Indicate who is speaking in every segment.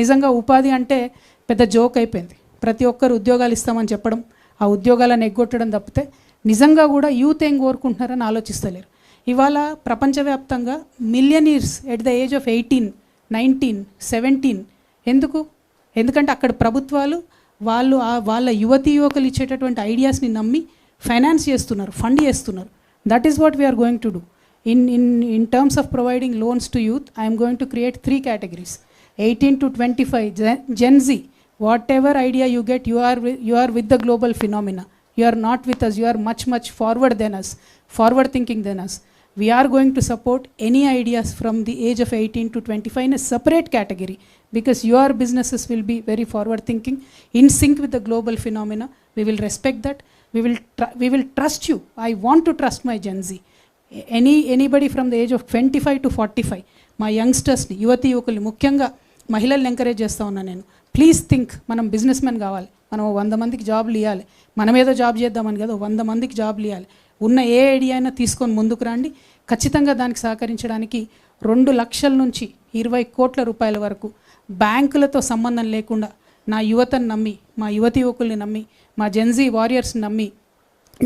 Speaker 1: నిజంగా ఉపాధి అంటే పెద్ద జోక్ అయిపోయింది. ప్రతి ఒక్కరు ఉద్యోగాలు ఇస్తామని చెప్పడం, ఆ ఉద్యోగాలను ఎగ్గొట్టడం తప్పితే నిజంగా కూడా యూత్ ఏం కోరుకుంటున్నారని ఆలోచిస్తలేరు. ఇవాళ ప్రపంచవ్యాప్తంగా millionaires at the age of 18, 19, 17 ఎందుకు? ఎందుకంటే అక్కడ ప్రభుత్వాలు వాళ్ళ యువతీ యువకులు ఇచ్చేటటువంటి ఐడియాస్ని నమ్మి ఫైనాన్స్ చేస్తున్నారు, ఫండ్ చేస్తున్నారు. That is what we are going to do. In terms of providing loans to youth, I am going to create 3 categories. 18 to 25, Gen Z. Whatever idea you get, you are with the global phenomena. You are not with us. You are much forward than us, forward thinking than us. We are going to support any ideas from the age of 18 to 25 in a separate category, because your businesses will be very forward thinking, in sync with the global phenomena. We will respect that. We will trust you. I want to trust my Gen Z. Anybody from the age of 25 to 45, మా యంగ్స్టర్స్ని, యువతి యువకుల్ని, ముఖ్యంగా మహిళల్ని encourage చేస్తూ ఉన్నాను నేను. Please think, మనం business men కావాలి, మనం 100 మందికి జాబ్లు ఇవ్వాలి. మనం ఏదో జాబ్ చేద్దామని కదా, 100 మందికి జాబ్లు ఇవ్వాలి. ఉన్న ఏ ఐడియా అయినా తీసుకొని ముందుకు రండి. ఖచ్చితంగా దానికి సహకరించడానికి 2 లక్షల నుంచి 20 కోట్ల రూపాయల వరకు బ్యాంకులతో సంబంధం లేకుండా నా యువతను నమ్మి, మా యువతి యువకుల్ని నమ్మి, మా జెన్జీ వారియర్స్ని నమ్మి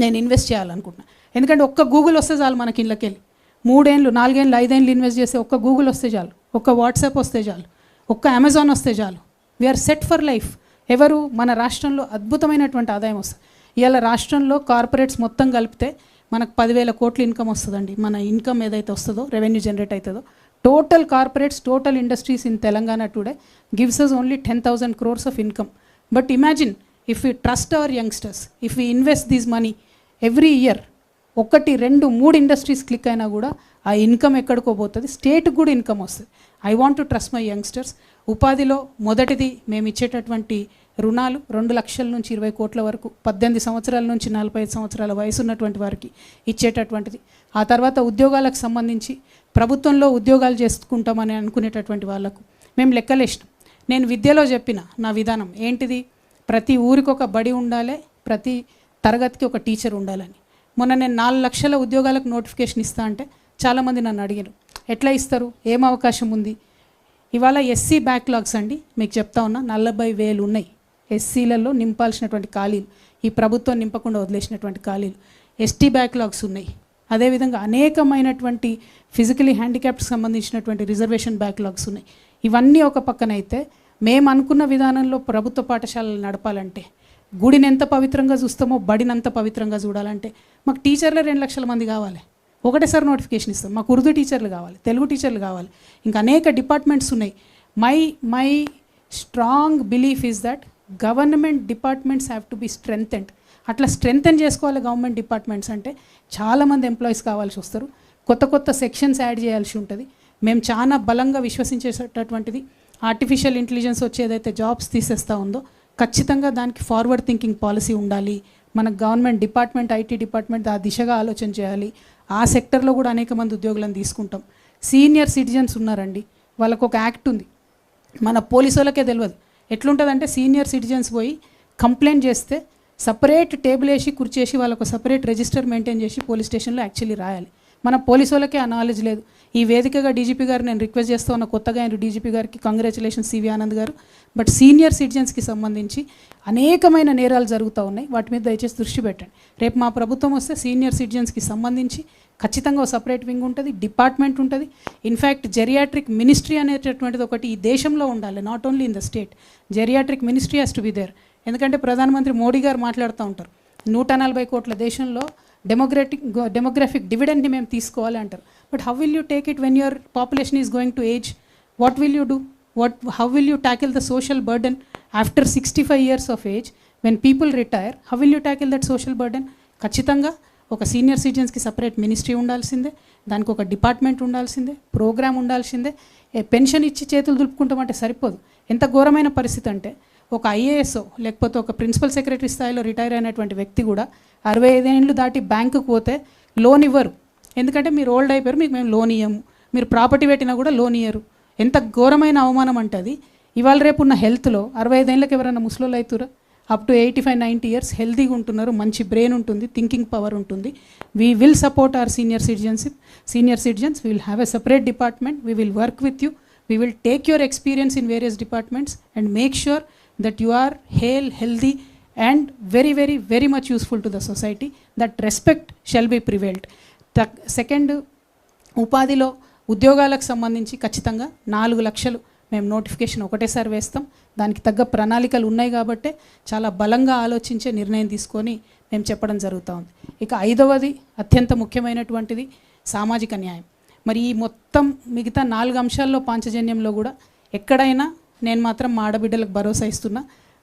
Speaker 1: నేను ఇన్వెస్ట్ చేయాలనుకుంటున్నాను. ఎందుకంటే ఒక్క గూగుల్ వస్తే చాలు, మనకి ఇళ్ళకెళ్ళి 3 ఏళ్ళు 4 ఏళ్ళు 5 ఏళ్ళు ఇన్వెస్ట్ చేస్తే ఒక్క గూగుల్ వస్తే చాలు, ఒక్క వాట్సాప్ వస్తే చాలు, ఒక్క అమెజాన్ వస్తే చాలు. We are set for life. ఎవరు? మన రాష్ట్రంలో అద్భుతమైనటువంటి ఆదాయం వస్తుంది. ఇవాళ రాష్ట్రంలో కార్పొరేట్స్ మొత్తం కలిపితే మనకు 10,000 కోట్ల ఇన్కమ్ వస్తుందండి. మన ఇన్కమ్ ఏదైతే వస్తుందో, రెవెన్యూ జనరేట్ అవుతుందో, total corporates, total industries in Telangana today gives us only 10,000 crores of income. But imagine if we trust our youngsters, if we invest this money every year, 1, 2, 3 industries click అయినా కూడా ఆ income ఎక్కడికో పోతుంది, స్టేట్కి కూడా income వస్తుంది. I want to trust my youngsters. ఉపాధిలో మొదటిది మేము ఇచ్చేటటువంటి రుణాలు 2 లక్షల నుంచి 20 కోట్ల వరకు, 18 సంవత్సరాల నుంచి 45 సంవత్సరాల వయసు ఉన్నటువంటి వారికి ఇచ్చేటటువంటిది. ఆ తర్వాత ఉద్యోగాలకు సంబంధించి ప్రభుత్వంలో ఉద్యోగాలు చేసుకుంటామని అనుకునేటటువంటి వాళ్ళకు మేము లెక్కలేసినాం. నేను విద్యలో చెప్పిన నా విధానం ఏంటిది? ప్రతి ఊరికి ఒక బడి ఉండాలి, ప్రతి తరగతికి ఒక టీచర్ ఉండాలని. మొన్న నేను 4 లక్షల ఉద్యోగాలకు నోటిఫికేషన్ ఇస్తా అంటే చాలామంది నన్ను అడిగారు, ఎట్లా ఇస్తారు, ఏం అవకాశం ఉంది? ఇవాళ ఎస్సీ బ్యాక్లాగ్స్ అండి, మీకు చెప్తా ఉన్నా 40,000 ఉన్నాయి ఎస్సీలలో నింపాల్సినటువంటి ఖాళీలు, ఈ ప్రభుత్వం నింపకుండా వదిలేసినటువంటి ఖాళీలు. ఎస్టీ బ్యాక్లాగ్స్ ఉన్నాయి. అదేవిధంగా అనేకమైనటువంటి ఫిజికలీ హ్యాండిక్యాప్డ్కి సంబంధించినటువంటి రిజర్వేషన్ బ్యాక్లాగ్స్ ఉన్నాయి. ఇవన్నీ ఒక పక్కనైతే, మేము అనుకున్న విధానంలో ప్రభుత్వ పాఠశాలలు నడపాలంటే, గుడిని ఎంత పవిత్రంగా చూస్తామో బడిని అంత పవిత్రంగా చూడాలంటే మాకు టీచర్లు 2 లక్షల మంది కావాలి. ఒకటేసారి నోటిఫికేషన్ ఇస్తాం. మాకు ఉర్దూ టీచర్లు కావాలి, తెలుగు టీచర్లు కావాలి, ఇంకా అనేక డిపార్ట్మెంట్స్ ఉన్నాయి. My strong belief is that government departments have to be స్ట్రెంథెండ్. అట్లా స్ట్రెంథెన్ చేసుకోవాలి గవర్నమెంట్ డిపార్ట్మెంట్స్ అంటే. చాలామంది ఎంప్లాయీస్ కావాల్సి వస్తారు, కొత్త సెక్షన్స్ యాడ్ చేయాల్సి ఉంటుంది. మేము చాలా బలంగా విశ్వసించేటటువంటిది ఆర్టిఫిషియల్ ఇంటెలిజెన్స్ వచ్చేదైతే జాబ్స్ తీసేస్తూ ఉందో, ఖచ్చితంగా దానికి ఫార్వర్డ్ థింకింగ్ పాలసీ ఉండాలి. మన గవర్నమెంట్ డిపార్ట్మెంట్, ఐటీ డిపార్ట్మెంట్ ఆ దిశగా ఆలోచన చేయాలి. ఆ సెక్టర్లో కూడా అనేక మంది ఉద్యోగులను తీసుకుంటాం. సీనియర్ సిటిజన్స్ ఉన్నారండి, వాళ్ళకు ఒక యాక్ట్ ఉంది, మన పోలీసు వాళ్ళకే తెలియదు. ఎట్లుంటుందంటే సీనియర్ సిటిజన్స్ పోయి కంప్లైంట్ చేస్తే సపరేట్ టేబుల్ వేసి కుర్చేసి వాళ్ళకు సపరేట్ రిజిస్టర్ మెయింటైన్ చేసి పోలీస్ స్టేషన్లో యాక్చువల్లీ రాయాలి. మన పోలీసు వాళ్ళకే ఆ నాలెడ్జ్ లేదు. ఈ వేదికగా డీజీపీ గారు నేను రిక్వెస్ట్ చేస్తూ ఉన్న, కొత్తగా ఆయన డీజీపీ గారికి కంగ్రాచులేషన్స్ సివి ఆనంద్ గారు. బట్ సీనియర్ సిటిజన్స్కి సంబంధించి అనేకమైన నేరాలు జరుగుతూ ఉన్నాయి, వాటి మీద దయచేసి దృష్టి పెట్టండి. రేపు మా ప్రభుత్వం వస్తే సీనియర్ సిటిజన్స్కి సంబంధించి ఖచ్చితంగా ఒక సపరేట్ వింగ్ ఉంటుంది, డిపార్ట్మెంట్ ఉంటుంది. ఇన్ఫ్యాక్ట్ జెరియాట్రిక్ మినిస్ట్రీ అనేటటువంటిది ఒకటి ఈ దేశంలో ఉండాలి, not only in the state. Geriatric ministry has to be there. ఎందుకంటే ప్రధానమంత్రి మోడీ గారు మాట్లాడుతూ ఉంటారు, 140 కోట్ల దేశంలో డెమోగ్రఫిక్ డివిడెండ్ని మేము తీసుకోవాలి అంటారు. But how will you take it when your population is going to age? What will you do? How will you tackle the social burden after 65 years of age when people retire? How will you tackle that social burden? ఖచ్చితంగా ఒక senior సిటిజన్స్కి separate ministry ఉండాల్సిందే, దానికి ఒక department ఉండాల్సిందే, programme ఉండాల్సిందే. Pension ఇచ్చి చేతులు దులుపుకుంటామంటే సరిపోదు. ఎంత ఘోరమైన పరిస్థితి అంటే, ఒక ఐఏఎస్ లేకపోతే ఒక ప్రిన్సిపల్ సెక్రటరీ స్థాయిలో రిటైర్ అయినటువంటి వ్యక్తి కూడా 65 ఏళ్ళు దాటి బ్యాంకుకు పోతే లోన్ ఇవ్వరు. ఎందుకంటే మీరు ఓల్డ్ అయిపోయారు, మీకు మేము లోన్ ఇవ్వము. మీరు ప్రాపర్టీ పెట్టినా కూడా లోన్ ఇవ్వరు. ఎంత ఘోరమైన అవమానం అంటే అది. ఇవాళ రేపు ఉన్న హెల్త్లో 65 ఏళ్ళకి ఎవరైనా ముసలోళ్ళు అవుతారా? అప్ టు 85-90 ఇయర్స్ హెల్తీగా ఉంటున్నారు, మంచి బ్రెయిన్ ఉంటుంది, థింకింగ్ పవర్ ఉంటుంది. We will support our senior citizens. We will have a separate department. We will work with you. We will take your experience in various departments and make sure that you are hale, healthy and very, very, very much useful to the society. That respect shall be prevailed. Second, ఉపాధిలో ఉద్యోగాలకు సంబంధించి ఖచ్చితంగా 4 లక్షలు మేము notification ఒకటేసారి వేస్తాం. దానికి తగ్గ ప్రణాళికలు ఉన్నాయి కాబట్టే చాలా బలంగా ఆలోచించే నిర్ణయం తీసుకొని మేము చెప్పడం జరుగుతూ ఉంది. ఇక 5వది అత్యంత ముఖ్యమైనటువంటిది సామాజిక న్యాయం. మరి ఈ మొత్తం మిగతా 4 అంశాల్లో పాంచజన్యంలో కూడా ఎక్కడైనా నేను మాత్రం మా ఆడబిడ్డలకు భరోసా ఇస్తున్నా.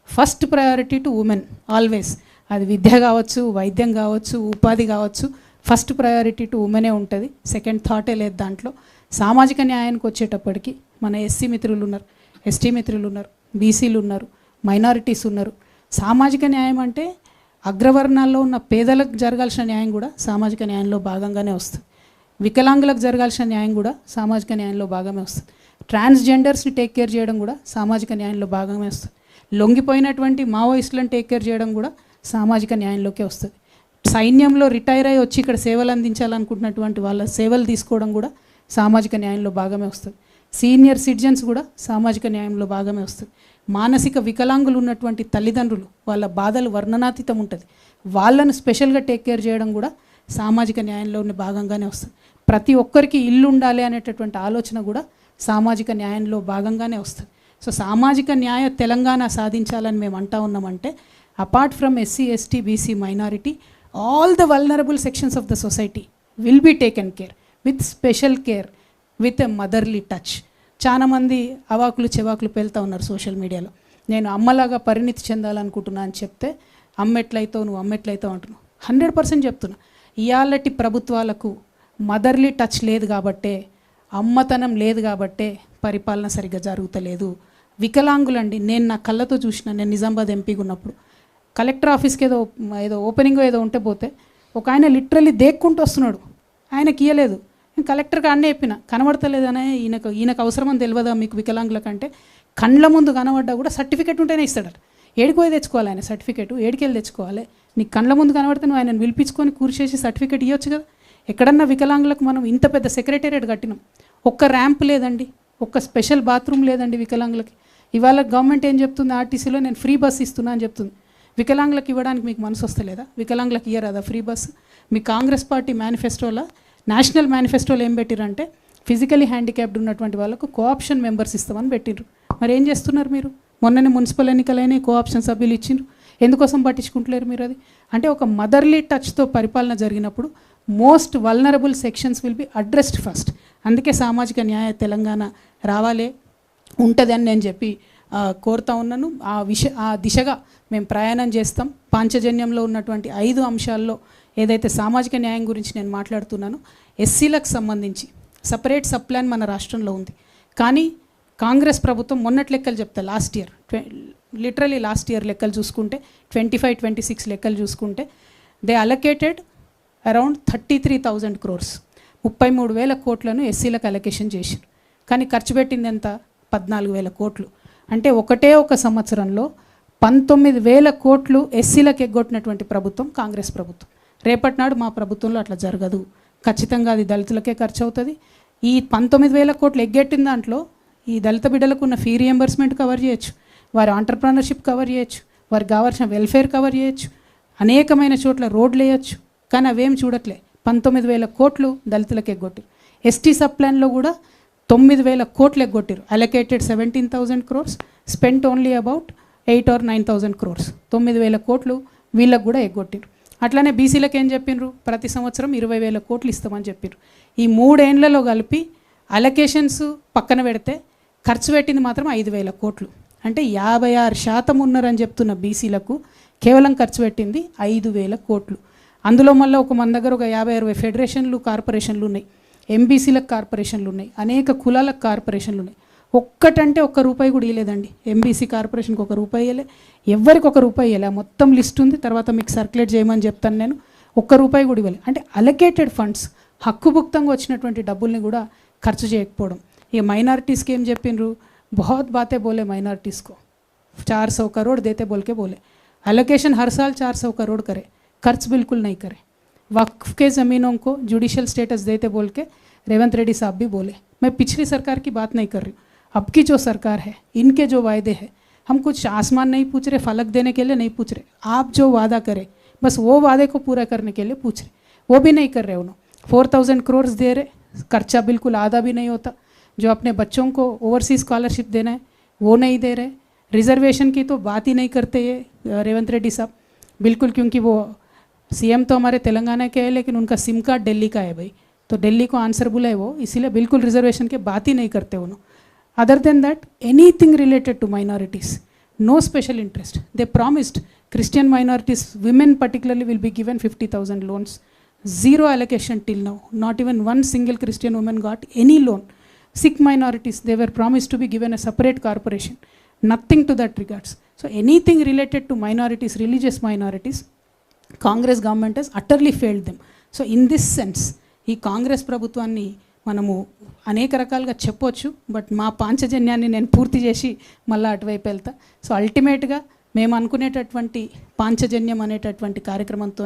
Speaker 1: First priority to women always. అది విద్య కావచ్చు, వైద్యం కావచ్చు, ఉపాధి కావచ్చు, ఫస్ట్ ప్రయారిటీ టు ఉమెనే ఉంటుంది. సెకండ్ థాటే లేదు దాంట్లో. సామాజిక న్యాయానికి వచ్చేటప్పటికి మన ఎస్సీ మిత్రులు ఉన్నారు, ఎస్టీ మిత్రులు ఉన్నారు, బీసీలు ఉన్నారు, మైనారిటీస్ ఉన్నారు. సామాజిక న్యాయం అంటే అగ్రవర్ణాల్లో ఉన్న పేదలకు జరగాల్సిన న్యాయం కూడా సామాజిక న్యాయంలో భాగంగానే వస్తుంది. వికలాంగులకు జరగాల్సిన న్యాయం కూడా సామాజిక న్యాయంలో భాగమే వస్తుంది. ట్రాన్స్జెండర్స్ని టేక్ కేర్ చేయడం కూడా సామాజిక న్యాయంలో భాగమే వస్తుంది. లొంగిపోయినటువంటి మావోయిస్టులను టేక్ కేర్ చేయడం కూడా సామాజిక న్యాయంలోకే వస్తుంది. సైన్యంలో రిటైర్ అయ్యి వచ్చి ఇక్కడ సేవలు అందించాలనుకుంటున్నటువంటి వాళ్ళ సేవలు తీసుకోవడం కూడా సామాజిక న్యాయంలో భాగమే వస్తుంది. సీనియర్ సిటిజన్స్ కూడా సామాజిక న్యాయంలో భాగమే వస్తుంది. మానసిక వికలాంగులు ఉన్నటువంటి తల్లిదండ్రులు వాళ్ళ బాధలు వర్ణనాతీతం ఉంటుంది. వాళ్ళను స్పెషల్గా టేక్ కేర్ చేయడం కూడా సామాజిక న్యాయంలోని భాగంగానే వస్తుంది. ప్రతి ఒక్కరికి ఇల్లు ఉండాలి అనేటటువంటి ఆలోచన కూడా సామాజిక న్యాయంలో భాగంగానే వస్తుంది. సో సామాజిక న్యాయ తెలంగాణ సాధించాలని మేము అంటా ఉన్నామంటే apart from SC, ST, BC, minority, all the vulnerable sections of the society will be taken care with special care, with a motherly touch. చాలామంది అవాకులు చెవాకులు పేలుతూ ఉన్నారు సోషల్ మీడియాలో. నేను అమ్మలాగా పరిణితి చెందాలనుకుంటున్నా అని చెప్తే అమ్మెట్లయితావు, నువ్వు అమ్మెట్లయితావు అంటున్నావు. 100% చెప్తున్నా. ఇయాలటి ప్రభుత్వాలకు మదర్లీ టచ్ లేదు కాబట్టే, అమ్మతనం లేదు కాబట్టే పరిపాలన సరిగ్గా జరుగుతలేదు. వికలాంగులండి, నేను నా కళ్ళతో చూసిన. నేను నిజామాబాద్ ఎంపీగా ఉన్నప్పుడు కలెక్టర్ ఆఫీస్కి ఏదో ఓపెనింగ్ ఏదో ఉంటే పోతే ఒక ఆయన లిటరల్లీ దేక్కుంటూ వస్తున్నాడు. ఆయనకి ఇయ్యలేదు. నేను కలెక్టర్కి అన్నీ చెప్పిన, కనబడతలేదనే ఈయనకు అవసరమని తెలియదా మీకు వికలాంగుల కంటే? కండ్ల ముందు కనబడ్డా కూడా సర్టిఫికేట్ ఉంటేనే ఇస్తాడట. ఏడిపోయి తెచ్చుకోవాలి ఆయన సర్టిఫికేట్? ఏడికెళ్ళి తెచ్చుకోవాలి? నీకు కండ్ల ముందు కనబడితే నువ్వు ఆయనను పిలిపించుకొని కూర్చేసి సర్టిఫికేట్ ఇవ్వచ్చు కదా. ఎక్కడన్నా వికలాంగులకు మనం ఇంత పెద్ద సెక్రటేరియట్ కట్టినాం, ఒక్క ర్యాంప్ లేదండి, ఒక్క స్పెషల్ బాత్రూమ్ లేదండి వికలాంగులకి. ఇవాళ గవర్నమెంట్ ఏం చెప్తుంది, ఆర్టీసీలో నేను ఫ్రీ బస్ ఇస్తున్నా అని చెప్తుంది. వికలాంగులకు ఇవ్వడానికి మీకు మనసు వస్తలేదా? వికలాంగులకు ఇయ్యరాదా ఫ్రీ బస్సు? మీ కాంగ్రెస్ పార్టీ మేనిఫెస్టోలో, నేషనల్ మేనిఫెస్టోలో ఏం పెట్టిరంటే ఫిజికలీ హ్యాండిక్యాప్డ్ ఉన్నటువంటి వాళ్ళకు కోఆప్షన్ మెంబర్స్ ఇస్తామని పెట్టిండ్రు. మరి ఏం చేస్తున్నారు మీరు? మొన్ననే మున్సిపల్ ఎన్నికలైన కోఆప్షన్ సభ్యులు ఇచ్చిండ్రు. ఎందుకోసం పట్టించుకుంటలేరు మీరు? అది అంటే ఒక మదర్లీ టచ్తో పరిపాలన జరిగినప్పుడు most vulnerable sections will be addressed first. అందుకే సామాజిక న్యాయ తెలంగాణ రావాలే ఉంటుంది అని నేను చెప్పి కోరుతా ఉన్నాను. ఆ దిశగా మేము ప్రయాణం చేస్తాం. పాంచజన్యంలో ఉన్నటువంటి 5 అంశాల్లో ఏదైతే సామాజిక న్యాయం గురించి నేను మాట్లాడుతున్నానో, ఎస్సీలకు సంబంధించి సపరేట్ సబ్ ప్లాన్ మన రాష్ట్రంలో ఉంది. కానీ కాంగ్రెస్ ప్రభుత్వం మొన్నటి లెక్కలు చెప్తా, లాస్ట్ ఇయర్ లెక్కలు చూసుకుంటే 25-26 లెక్కలు చూసుకుంటే దే అలొకేటెడ్ అరౌండ్ 33,000 crores, 33,000 కోట్లను ఎస్సీలకు అలొకేషన్ చేశారు. కానీ ఖర్చు పెట్టింది ఎంత? 14,000 కోట్లు. అంటే ఒక సంవత్సరంలో 19,000 కోట్లు ఎస్సీలకు ఎగ్గొట్టినటువంటి ప్రభుత్వం కాంగ్రెస్ ప్రభుత్వం. రేపటి నాడు మా ప్రభుత్వంలో అట్లా జరగదు. ఖచ్చితంగా అది దళితులకే ఖర్చు అవుతుంది. ఈ 19,000 కోట్లు ఎగ్గొట్టిన దాంట్లో ఈ దళిత బిడ్డలకు ఉన్న ఫీ రియంబర్స్మెంట్ కవర్ చేయొచ్చు, వారి ఆంటర్ప్రెనర్షిప్ కవర్ చేయొచ్చు, వారికి కావాల్సిన వెల్ఫేర్ కవర్ చేయొచ్చు, అనేకమైన చోట్ల రోడ్లు వేయచ్చు. కానీ అవేం చూడట్లే. 19,000 కోట్లు దళితులకు ఎగ్గొట్టారు. ఎస్టీ సబ్ ప్లాన్లో కూడా 9,000 కోట్లు ఎగ్గొట్టారు. Allocated 17,000 crores, spent only about 8 or 9,000 crores. 9,000 కోట్లు వీళ్ళకు కూడా ఎగ్గొట్టారు. అట్లానే బీసీలకు ఏం చెప్పిండ్రు? ప్రతి సంవత్సరం 20,000 కోట్లు ఇస్తామని చెప్పారు. ఈ 3 ఏళ్లలో కలిపి అలొకేషన్స్ పక్కన పెడితే ఖర్చు పెట్టింది మాత్రం 5,000 కోట్లు. అంటే 56% ఉన్నారని చెప్తున్న బీసీలకు కేవలం ఖర్చు పెట్టింది 5,000 కోట్లు. అందులో మళ్ళీ మన దగ్గర ఒక 50-60 ఫెడరేషన్లు, కార్పొరేషన్లు ఉన్నాయి. ఎంబీసీలకు కార్పొరేషన్లు ఉన్నాయి, అనేక కులాలకు కార్పొరేషన్లు ఉన్నాయి. ఒక్కటంటే ₹1 కూడా ఇవ్వలేదండి. ఎంబీసీ కార్పొరేషన్కి ₹1 ఇవ్వలే, ఎవరికి ₹1 ఇవ్వలే. మొత్తం లిస్ట్ ఉంది, తర్వాత మీకు సర్క్యులేట్ చేయమని చెప్తాను నేను. ₹1 కూడా ఇవ్వలే. అంటే అలొకేటెడ్ ఫండ్స్, హక్కుభుక్తంగా వచ్చినటువంటి డబ్బుల్ని కూడా ఖర్చు చేయకపోవడం. ఇక మైనారిటీస్కి ఏం చెప్పిండ్రు? बहुत बातें बोले माइनॉरिटीज़ को, 400 करोड़ देते बोल के बोले. एलोकेशन हर साल 400 करोड़ करे, खर्च बिल्कुल नहीं करे. वक्फ के ज़मीनों को जुडिशल स्टेटस देते बोल के रेवंत रेड्डी साहब भी बोले. मैं पिछली सरकार की बात नहीं कर रही हूँ. अब की जो सरकार है, इनके जो वायदे हैं, हम कुछ आसमान नहीं पूछ रहे, फलक देने के लिए नहीं पूछ रहे, आप जो वादा करें बस वो वादे को पूरा करने के लिए पूछ रहे, वो भी नहीं कर रहे उन्होंने। 4000 करोड़ दे रहे, खर्चा बिल्कुल आधा भी नहीं होता। जो अपने बच्चों को ओवरसीज स्कॉलरशिप देना है वो नहीं दे रहे। रिजर्वेशन की तो बात ही नहीं करते ये रेवंत रेड्डी साहब बिल्कुल, क्योंकि वो सीएम तो हमारे तेलंगाना के है लेकिन उनका सिम कार्ड दिल्ली का है भाई, तो दिल्ली को आंसरबुल है वो, इसीलिए बिल्कुल रिजर्वेशन की बात ही नहीं करते उन्होंने। Other than that anything related to minorities, no special interest. They promised Christian minorities, women particularly, will be given 50,000 loans. Zero allocation till now. Not even one single Christian woman got any loan. Sikh minorities, they were promised to be given a separate corporation. Nothing to that regards. So anything related to minorities, religious minorities, Congress government has utterly failed them. So in this sense, ఈ కాంగ్రెస్ ప్రభుత్వాన్ని మనము అనేక రకాలుగా చెప్పొచ్చు, but మా పాంచజన్యాన్ని నేను పూర్తి చేసి మళ్ళీ అటువైపు వెళ్తా. సో అల్టిమేట్గా మేము అనుకునేటటువంటి పాంచజన్యం అనేటటువంటి కార్యక్రమంతో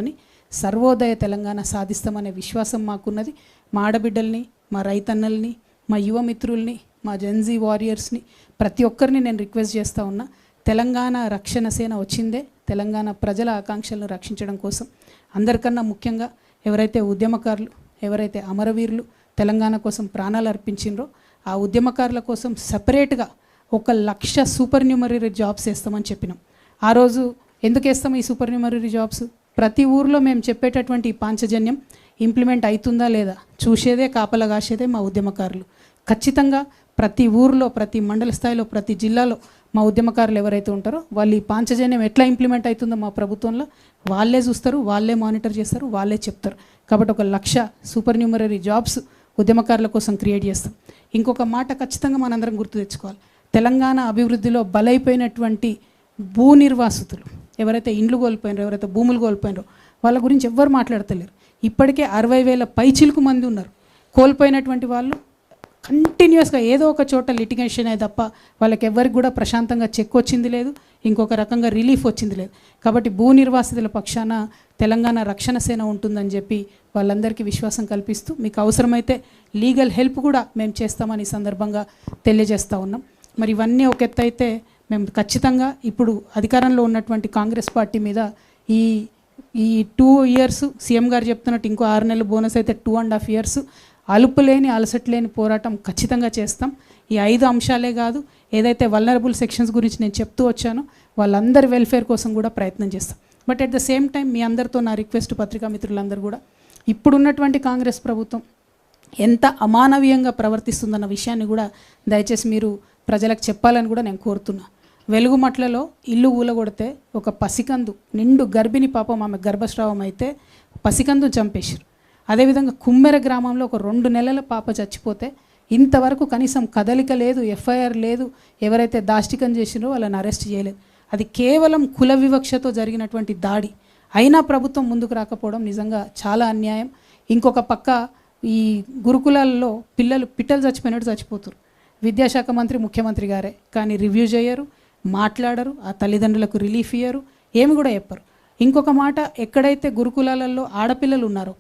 Speaker 1: సర్వోదయ తెలంగాణ సాధిస్తామనే విశ్వాసం మాకున్నది. మా ఆడబిడ్డల్ని, మా రైతన్నల్ని, మా యువ మిత్రుల్ని, మా జెన్జీ వారియర్స్ని ప్రతి ఒక్కరిని నేను రిక్వెస్ట్ చేస్తూ ఉన్నా. తెలంగాణ రక్షణ సేన వచ్చిందే తెలంగాణ ప్రజల ఆకాంక్షలను రక్షించడం కోసం. అందరికన్నా ముఖ్యంగా ఎవరైతే ఉద్యమకారులు, ఎవరైతే అమరవీరులు తెలంగాణ కోసం ప్రాణాలు అర్పించిండ్రో ఆ ఉద్యమకారుల కోసం సపరేట్గా 1,00,000 సూపర్ న్యూమరీ జాబ్స్ వేస్తామని చెప్పినాం. ఆ రోజు ఎందుకు వేస్తాం ఈ సూపర్ న్యూమరీ జాబ్స్? ప్రతి ఊర్లో మేము చెప్పేటటువంటి ఈ పాంచజన్యం ఇంప్లిమెంట్ అవుతుందా లేదా చూసేదే, కాపలా కాసేదే మా ఉద్యమకారులు. ఖచ్చితంగా ప్రతి ఊర్లో, ప్రతి మండల స్థాయిలో, ప్రతి జిల్లాలో మా ఉద్యమకారులు ఎవరైతే ఉంటారో వాళ్ళు ఈ పాంచజన్యం ఎట్లా ఇంప్లిమెంట్ అవుతుందో మా ప్రభుత్వంలో వాళ్ళే చూస్తారు, వాళ్ళే మానిటర్ చేస్తారు, వాళ్ళే చెప్తారు. కాబట్టి 1,00,000 సూపర్ న్యూమరీ జాబ్స్ ఉద్యమకారుల కోసం క్రియేట్ చేస్తాం. ఇంకొక మాట ఖచ్చితంగా మనందరం గుర్తు తెచ్చుకోవాలి. తెలంగాణ అభివృద్ధిలో బలైపోయినటువంటి భూ నిర్వాసితులు ఎవరైతే ఇండ్లు కోల్పోయినారో, ఎవరైతే భూములు కోల్పోయినారో వాళ్ళ గురించి ఎవ్వరు మాట్లాడతలేరు. ఇప్పటికే 60,000 పైచిలకు మంది ఉన్నారు. కోల్పోయినటువంటి వాళ్ళు కంటిన్యూస్గా ఏదో ఒక చోట లిటిగేషన్ అయ్యి తప్ప వాళ్ళకి ఎవరికి కూడా ప్రశాంతంగా చెక్ వచ్చింది లేదు, ఇంకొక రకంగా రిలీఫ్ వచ్చింది లేదు. కాబట్టి భూ నిర్వాసితుల పక్షాన తెలంగాణ రక్షణ సేన ఉంటుందని చెప్పి వాళ్ళందరికీ విశ్వాసం కల్పిస్తూ మీకు అవసరమైతే లీగల్ హెల్ప్ కూడా మేము చేస్తామని సందర్భంగా తెలియజేస్తూ ఉన్నాం. మరి ఇవన్నీ ఒక ఎత్తు అయితే మేము ఖచ్చితంగా ఇప్పుడు అధికారంలో ఉన్నటువంటి కాంగ్రెస్ పార్టీ మీద ఈ 2 years సీఎం గారు చెప్తున్నట్టు ఇంకో 6 నెలలు బోనస్ అయితే 2.5 years అలుపులేని అలసట్లేని పోరాటం ఖచ్చితంగా చేస్తాం. ఈ 5 అంశాలే కాదు, ఏదైతే వల్నరబుల్ సెక్షన్స్ గురించి నేను చెప్తూ వచ్చానో వాళ్ళందరి వెల్ఫేర్ కోసం కూడా ప్రయత్నం చేస్తాం. But at the same time మీ అందరితో నా రిక్వెస్ట్, పత్రికా మిత్రులందరూ కూడా, ఇప్పుడున్నటువంటి కాంగ్రెస్ ప్రభుత్వం ఎంత అమానవీయంగా ప్రవర్తిస్తుందన్న విషయాన్ని కూడా దయచేసి మీరు ప్రజలకు చెప్పాలని కూడా నేను కోరుతున్నా. వెలుగుమట్లలో ఇల్లు ఊలగొడితే ఒక పసికందు నిండు గర్భిణి పాపం, ఆమె గర్భస్రావం అయితే పసికందు చంపేశారు. అదేవిధంగా కుమ్మెర గ్రామంలో ఒక 2 నెలల పాప చచ్చిపోతే ఇంతవరకు కనీసం కదలిక లేదు, ఎఫ్ఐఆర్ లేదు, ఎవరైతే దాష్టికం చేసినో వాళ్ళని అరెస్ట్ చేయలేదు. అది కేవలం కుల వివక్షతో జరిగినటువంటి దాడి. అయినా ప్రభుత్వం ముందుకు రాకపోవడం నిజంగా చాలా అన్యాయం. ఇంకొక పక్క ఈ గురుకులాల్లో పిట్టలు చచ్చిపోయినట్టు చచ్చిపోతారు. విద్యాశాఖ మంత్రి ముఖ్యమంత్రి గారే, కానీ రివ్యూ చేయరు, మాట్లాడరు, ఆ తల్లిదండ్రులకు రిలీఫ్ ఇయ్యరు, ఏమి కూడా చెప్పరు. ఇంకొక మాట, ఎక్కడైతే గురుకులాలలో ఆడపిల్లలు ఉన్నారో,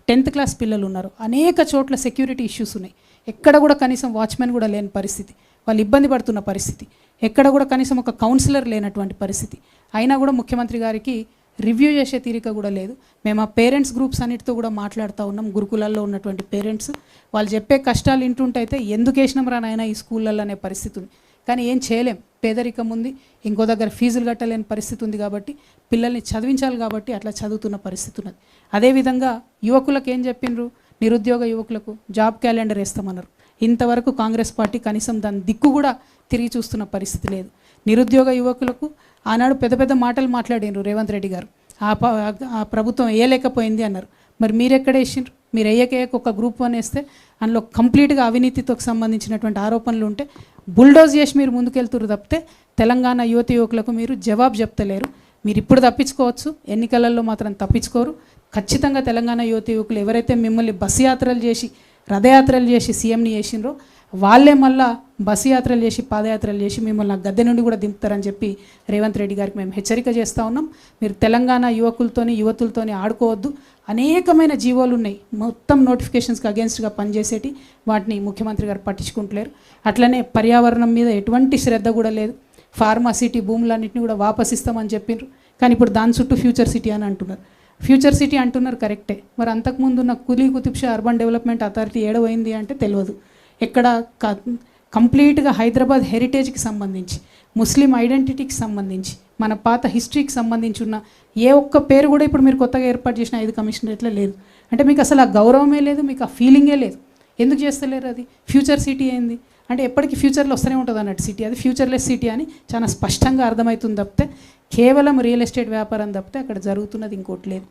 Speaker 1: 10th క్లాస్ పిల్లలు ఉన్నారు, అనేక చోట్ల సెక్యూరిటీ ఇష్యూస్ ఉన్నాయి. ఎక్కడ కూడా కనీసం వాచ్మెన్ కూడా లేని పరిస్థితి, వాళ్ళు ఇబ్బంది పడుతున్న పరిస్థితి, ఎక్కడ కూడా కనీసం ఒక కౌన్సిలర్ లేనటువంటి పరిస్థితి. అయినా కూడా ముఖ్యమంత్రి గారికి రివ్యూ చేసే తీరిక కూడా లేదు. మేము ఆ పేరెంట్స్ గ్రూప్స్ అన్నిటితో కూడా మాట్లాడుతూ ఉన్నాం, గురుకులాల్లో ఉన్నటువంటి పేరెంట్స్. వాళ్ళు చెప్పే కష్టాలు వింటుంటే అయితే ఎందుకు వేసినాం రా నాయనా ఈ స్కూళ్ళల్లో అనే పరిస్థితి ఉంది. కానీ ఏం చేయలేం, పేదరికం ఉంది, ఇంకో దగ్గర ఫీజులు కట్టలేని పరిస్థితి ఉంది. కాబట్టి పిల్లల్ని చదివించాలి కాబట్టి అట్లా చదువుతున్న పరిస్థితి ఉన్నది. అదేవిధంగా యువకులకు ఏం చెప్పిండ్రు, నిరుద్యోగ యువకులకు జాబ్ క్యాలెండర్ వేస్తామన్నారు. ఇంతవరకు కాంగ్రెస్ పార్టీ కనీసం దాని దిక్కు కూడా తిరిగి చూస్తున్న పరిస్థితి లేదు. నిరుద్యోగ యువకులకు ఆనాడు పెద్ద పెద్ద మాటలు మాట్లాడినారు రేవంత్ రెడ్డి గారు, ఆ ప్రభుత్వం వేయలేకపోయింది అన్నారు. మరి మీరు ఎక్కడ వేసిండ్రు? మీరు వేయకేయక ఒక గ్రూప్ 1 వేస్తే అందులో కంప్లీట్గా అవినీతితో సంబంధించినటువంటి ఆరోపణలు ఉంటే బుల్డోజ్ చేసి మీరు ముందుకెళ్తున్నారు తప్పితే తెలంగాణ యువతి యువకులకు మీరు జవాబు చెప్తలేరు. మీరు ఇప్పుడు తప్పించుకోవచ్చు, ఎన్నికలలో మాత్రం తప్పించుకోరు. ఖచ్చితంగా తెలంగాణ యువతి యువకులు ఎవరైతే మిమ్మల్ని బస్సు యాత్రలు చేసి, రథయాత్రలు చేసి సీఎంని చేసిండ్రో వాళ్ళే మళ్ళా బస్సు యాత్రలు చేసి పాదయాత్రలు చేసి మిమ్మల్ని ఆ గద్దె నుండి కూడా దింపుతారని చెప్పి రేవంత్ రెడ్డి గారికి మేము హెచ్చరిక చేస్తూ ఉన్నాం. మీరు తెలంగాణ యువతులతోని ఆడుకోవద్దు. అనేకమైన జీవోలు ఉన్నాయి, మొత్తం నోటిఫికేషన్స్కి అగేన్స్ట్గా పనిచేసేటి, వాటిని ముఖ్యమంత్రి గారు పట్టించుకుంటలేరు. అట్లనే పర్యావరణం మీద ఎటువంటి శ్రద్ధ కూడా లేదు. ఫార్మా సిటీ భూములన్నింటినీ కూడా వాపస్ ఇస్తామని చెప్పిండ్రు, కానీ ఇప్పుడు దాని చుట్టూ ఫ్యూచర్ సిటీ అని అంటున్నారు. ఫ్యూచర్ సిటీ అంటున్నారు కరెక్టే, మరి అంతకుముందు ఉన్న Quli Qutub Shah urban development authority ఏడవైంది అంటే తెలియదు. ఎక్కడ కంప్లీట్గా హైదరాబాద్ హెరిటేజ్కి సంబంధించి, ముస్లిం ఐడెంటిటీకి సంబంధించి, మన పాత హిస్టరీకి సంబంధించి ఉన్న ఏ ఒక్క పేరు కూడా ఇప్పుడు మీరు కొత్తగా ఏర్పాటు చేసిన 5 కమిషనరేట్లో లేదు. అంటే మీకు అసలు ఆ గౌరవమే లేదు, మీకు ఆ ఫీలింగే లేదు. ఎందుకు చేస్తలేరు? అది ఫ్యూచర్ సిటీ ఏంది అంటే ఎప్పటికీ ఫ్యూచర్లో వస్తూనే ఉంటుంది అన్నట్టు సిటీ, అది ఫ్యూచర్లెస్ సిటీ అని చాలా స్పష్టంగా అర్థమవుతుంది తప్పితే కేవలం రియల్ ఎస్టేట్ వ్యాపారం తప్పితే అక్కడ జరుగుతున్నది ఇంకోటి లేదు.